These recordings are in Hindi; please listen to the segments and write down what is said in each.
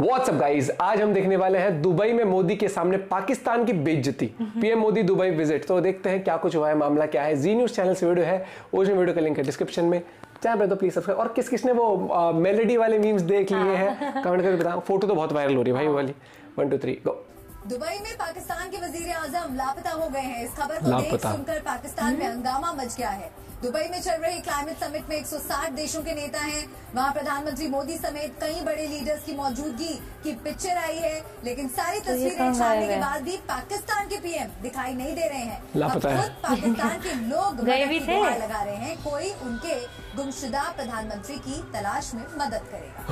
व्हाट्सअप गाइज, आज हम देखने वाले हैं दुबई में मोदी के सामने पाकिस्तान की बेइज्जती। PM Modi Dubai visit. तो देखते हैं क्या कुछ हुआ है, मामला क्या है। जी न्यूज चैनल से वीडियो है, ओरिजिनल वीडियो का लिंक है डिस्क्रिप्शन में। चैनल पे तो प्लीज सब्सक्राइब। और किस किसने वो मेलेडी वाले मीम्स देख लिए हैं कमेंट करके बताओ। फोटो तो बहुत वायरल हो रही है भाई वाली। 1 2 3 गो। दुबई में पाकिस्तान के वजीर आजम लापता हो गए हैं। इस खबर को देख सुनकर पाकिस्तान में हंगामा मच गया है। दुबई में चल रही क्लाइमेट समिट में 160 देशों के नेता हैं। वहां प्रधानमंत्री मोदी समेत कई बड़े लीडर्स की मौजूदगी की पिक्चर आई है, लेकिन सारी तस्वीरें छापने के बाद भी पाकिस्तान के पीएम दिखाई नहीं दे रहे हैं। लापता है। पाकिस्तान के लोग गुहार लगा रहे हैं, कोई उनके गुमशुदा प्रधानमंत्री की तलाश में मदद करेगा।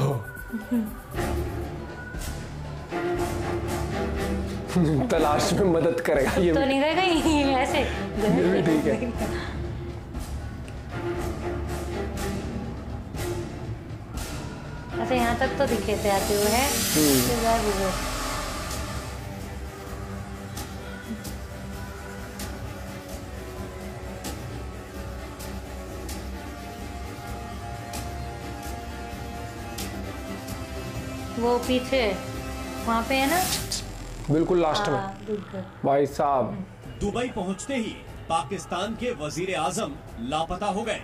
तलाश में मदद करेगा। ये तो नहीं रहेगा ऐसे। ये भी ठीक है। अच्छा यहाँ तक तो दिखे थे आते हुए हैं। वो पीछे वहाँ पे है ना, बिल्कुल लास्ट में भाई साहब। दुबई पहुंचते ही पाकिस्तान के वजीर आजम लापता हो गए।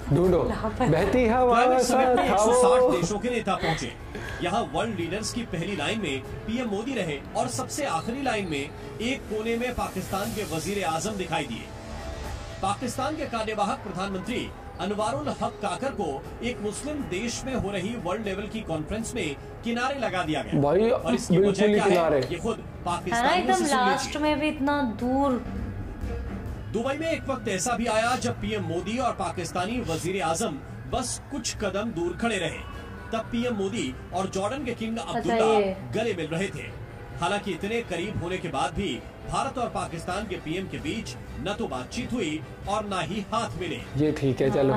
ढूंढो बहती हवा 160 देशों के नेता पहुंचे। यहाँ वर्ल्ड लीडर्स की पहली लाइन में पीएम मोदी रहे और सबसे आखिरी लाइन में एक कोने में पाकिस्तान के वजीर आजम दिखाई दिए। पाकिस्तान के कार्यवाहक प्रधानमंत्री अनवारुल हक काकर को एक मुस्लिम देश में हो रही वर्ल्ड लेवल की कॉन्फ्रेंस में किनारे लगा दिया गया भाई। और इसकी वजह क्या है, ये खुद पाकिस्तान एकदम लास्ट में भी इतना दूर। दुबई में एक वक्त ऐसा भी आया जब पीएम मोदी और पाकिस्तानी वजीर आजम बस कुछ कदम दूर खड़े रहे। तब पीएम मोदी और जॉर्डन के किंग अब्दुल्ला गले मिल रहे थे। हालांकि इतने करीब होने के बाद भी भारत और पाकिस्तान के पीएम के बीच न तो बातचीत हुई और न ही हाथ मिले। ये ठीक है, चलो।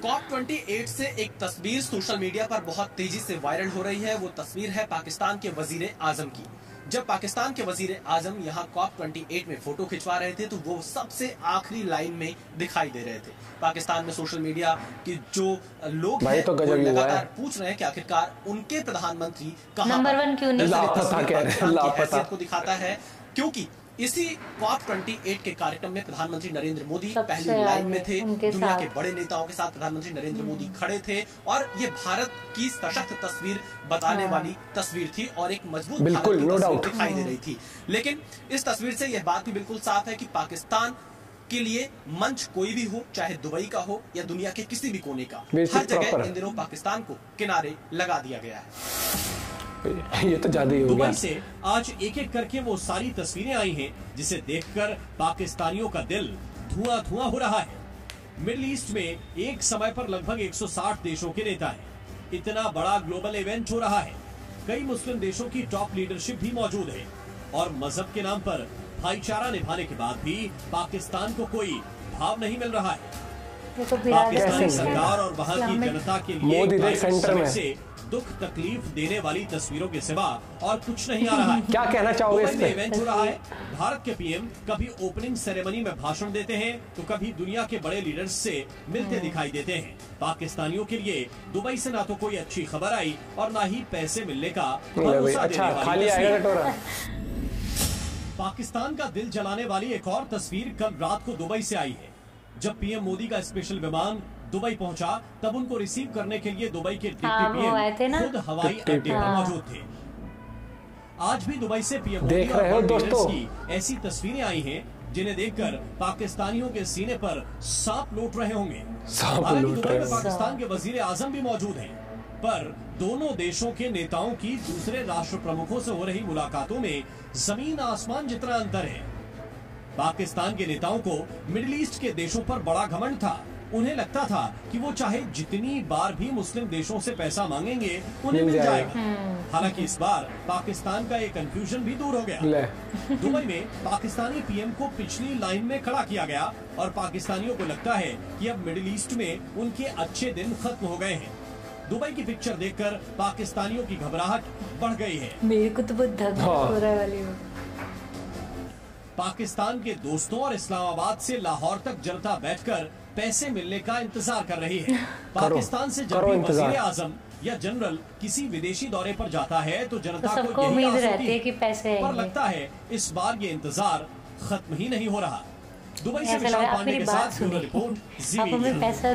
COP28 से एक तस्वीर सोशल मीडिया पर बहुत तेजी से वायरल हो रही है। वो तस्वीर है पाकिस्तान के वजीर आजम की। जब पाकिस्तान के वजीर आजम यहाँ COP28 में फोटो खिंचवा रहे थे तो वो सबसे आखिरी लाइन में दिखाई दे रहे थे। पाकिस्तान में सोशल मीडिया के जो लोग हैं तो वो लगातार पूछ रहे हैं कि आखिरकार उनके प्रधानमंत्री कहाँ नंबर 1 क्यों नहीं? लापता को दिखाता है, क्योंकि इसी COP28 के कार्यक्रम में प्रधानमंत्री नरेंद्र मोदी पहली लाइन में थे। दुनिया के बड़े नेताओं के साथ प्रधानमंत्री नरेंद्र मोदी खड़े थे और ये भारत की सशक्त तस्वीर बताने वाली तस्वीर थी और एक मजबूत बिल्कुल नो डाउट दिखाई दे रही थी। लेकिन इस तस्वीर से यह बात भी बिल्कुल साफ है कि पाकिस्तान के लिए मंच कोई भी हो, चाहे दुबई का हो या दुनिया के किसी भी कोने का, हर जगह इन दिनों पाकिस्तान को किनारे लगा दिया गया है। ये तो ज्यादा ही हो गया। दुबई से आज एक एक करके वो सारी तस्वीरें आई हैं जिसे देखकर पाकिस्तानियों का दिल धुआं धुआं हो रहा है। मिडिल ईस्ट में एक समय पर लगभग 160 देशों के नेता हैं। इतना बड़ा ग्लोबल इवेंट हो रहा है। कई मुस्लिम देशों की टॉप लीडरशिप भी मौजूद है और मजहब के नाम पर भाईचारा निभाने के बाद भी पाकिस्तान को कोई भाव नहीं मिल रहा है। पाकिस्तानी सरकार और वहाँ की जनता के लिए सेंटर में से दुख तकलीफ देने वाली तस्वीरों के सिवा और कुछ नहीं आ रहा है। क्या कहना चाहोगे इस पे? इवेंट हो रहा है। भारत के पीएम कभी ओपनिंग सेरेमनी में भाषण देते हैं तो कभी दुनिया के बड़े लीडर्स से मिलते दिखाई देते हैं। पाकिस्तानियों के लिए दुबई से ना तो कोई अच्छी खबर आई और ना ही पैसे मिलने का भरोसा देने वाली तस्वीर। पाकिस्तान का दिल जलाने वाली एक और तस्वीर कल रात को दुबई से आई है। जब पीएम मोदी का स्पेशल विमान दुबई पहुंचा तब उनको रिसीव करने के लिए दुबई के डिप्टी पीएम खुद हवाई अड्डे पर मौजूद थे। आज भी दुबई से पीएम मोदी और लीडर्स की ऐसी तस्वीरें आई हैं जिन्हें देखकर पाकिस्तानियों के सीने पर सांप लौट रहे होंगे। हालांकि दुबई में पाकिस्तान के वजीर आजम भी मौजूद हैं, पर दोनों देशों के नेताओं की दूसरे राष्ट्र प्रमुखों से हो रही मुलाकातों में जमीन आसमान जितना अंतर है। पाकिस्तान के नेताओं को मिडिल ईस्ट के देशों पर बड़ा घमंड था। उन्हें लगता था कि वो चाहे जितनी बार भी मुस्लिम देशों से पैसा मांगेंगे उन्हें मिल जाएगा। हालांकि इस बार पाकिस्तान का एक कंफ्यूजन भी दूर हो गया। दुबई में पाकिस्तानी पीएम को पिछली लाइन में खड़ा किया गया और पाकिस्तानियों को लगता है कि अब मिडिल ईस्ट में उनके अच्छे दिन खत्म हो गए हैं। दुबई की पिक्चर देखकर पाकिस्तानियों की घबराहट बढ़ गई है। मेरे को तो बहुत धक हो रहा है। पाकिस्तान के दोस्तों और इस्लामाबाद से लाहौर तक जनता बैठकर पैसे मिलने का इंतजार कर रही है। पाकिस्तान से जब भी वजीर आजम या जनरल किसी विदेशी दौरे पर जाता है तो जनता सबको को उम्मीद यही आस रहती होती है कि पैसे पर आएंगे। लगता है इस बार ये इंतजार खत्म ही नहीं हो रहा। दुबई से ऐसा विशाल लगा आप पांडे मेरी के बात साथ ब्यूरो रिपोर्ट, जी आप हमें मीडिया। पैसा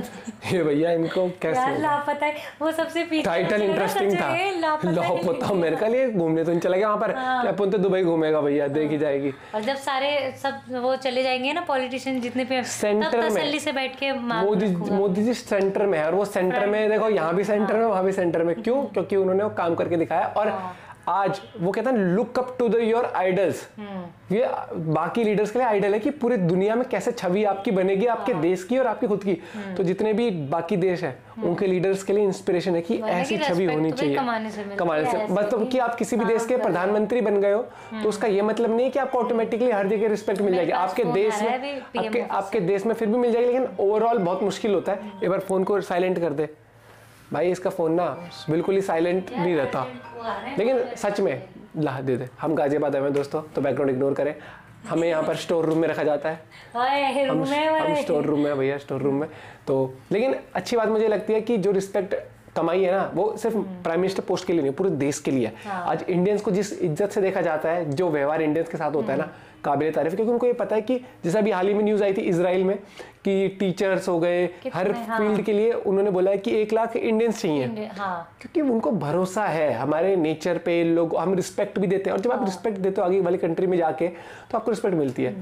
ये भैया इनको कैसे यार होगा? लापता है वो सबसे पीछे टाइटल इंटरेस्टिंग था, लापता मेरे का लिए घूमने तो नहीं चला गया वहाँ पर। क्या अपन तो दुबई घूमेगा भैया, देखी जाएगी। और जब सारे सब वो चले जाएंगे ना पॉलिटिशियन जितने पे, सेंटर में तसल्ली से बैठ के मोदी जी सेंटर में है, और वो सेंटर में देखो, यहाँ भी सेंटर में, वहां भी सेंटर में। क्यों? क्योंकि उन्होंने वो काम करके दिखाया। और आज वो कहते हैं look up to the your idols. ये बाकी लीडर्स के लिए आइडल है कि पूरी दुनिया में कैसे छवि आपकी बनेगी, आपके देश की और आपकी खुद की। तो जितने भी बाकी देश है उनके लीडर्स के लिए इंस्पिरेशन है कि ऐसी छवि होनी चाहिए। कमाने से मतलब कि आप किसी भी देश के प्रधानमंत्री बन गए हो तो उसका ये मतलब नहीं है कि आपको ऑटोमेटिकली हर जगह रिस्पेक्ट मिल जाएगी। आपके देश में आपके देश में फिर भी मिल जाएगी, लेकिन ओवरऑल बहुत मुश्किल होता है। एक बार फोन को साइलेंट कर दे भाई, इसका फोन ना बिल्कुल ही साइलेंट नहीं रहता। लेकिन सच में ला दे दे। हम गाजियाबाद में दोस्तों, तो बैकग्राउंड इग्नोर करें। हमें यहाँ पर स्टोर रूम में रखा जाता है। हम स्टोर रूम में भैया, स्टोर रूम में। तो लेकिन अच्छी बात मुझे लगती है कि जो रिस्पेक्ट कमाई है ना, वो सिर्फ प्राइम मिनिस्टर पोस्ट के लिए नहीं, पूरे देश के लिए। आज इंडियंस को जिस इज्जत से देखा जाता है, जो व्यवहार इंडियंस के साथ होता है ना, काबिल तारीफ। क्योंकि उनको ये पता है कि जैसा अभी हाल ही में न्यूज आई थी इजराइल में कि टीचर्स हो गए, हर फील्ड के लिए उन्होंने बोला है कि 1 लाख इंडियंस चाहिए। क्योंकि उनको भरोसा है हमारे नेचर पे, लोग हम रिस्पेक्ट भी देते हैं। और जब आप रिस्पेक्ट देते हो आगे वाली कंट्री में जाके, तो आपको रिस्पेक्ट मिलती है।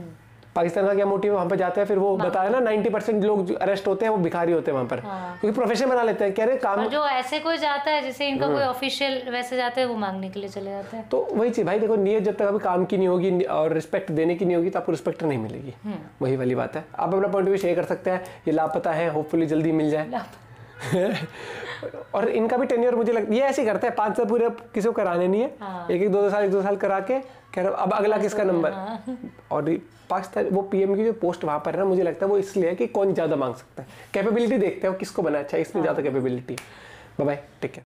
पाकिस्तान का क्या मोटिव है, वहां पे जाते हैं फिर वो बताया ना 90% लोग अरेस्ट होते हैं वो भिखारी होते हैं वहां पर। क्योंकि प्रोफेशन बना लेते हैं, कह रहे काम। और जो ऐसे कोई जाता है जैसे इनका कोई ऑफिशियल वैसे जाते हैं, वो मांगने के लिए चले जाते हैं। तो वही चीज भाई, देखो नीयत जब तक अभी काम की नहीं होगी और रिस्पेक्ट देने की नहीं होगी तो आपको रिस्पेक्ट नहीं मिलेगी। वही वाली बात है। आप अपना पॉइंट ऑफ व्यू शेयर कर सकते हैं। ये लापता है, होपफुली जल्दी मिल जाए। और इनका भी टेन्योर मुझे लगता है ये ऐसे ही करते हैं, 5 साल पूरे किसी को कराने नहीं है। एक 2 साल करा के कह रहे अब अगला किसका नंबर। और पाकिस्तान वो पीएम की जो पोस्ट वहां पर है ना, मुझे लगता है वो इसलिए है कि कौन ज्यादा मांग सकता है। कैपेबिलिटी देखते हो किसको बना अच्छा, इसमें ज्यादा capability. Bye bye, take care.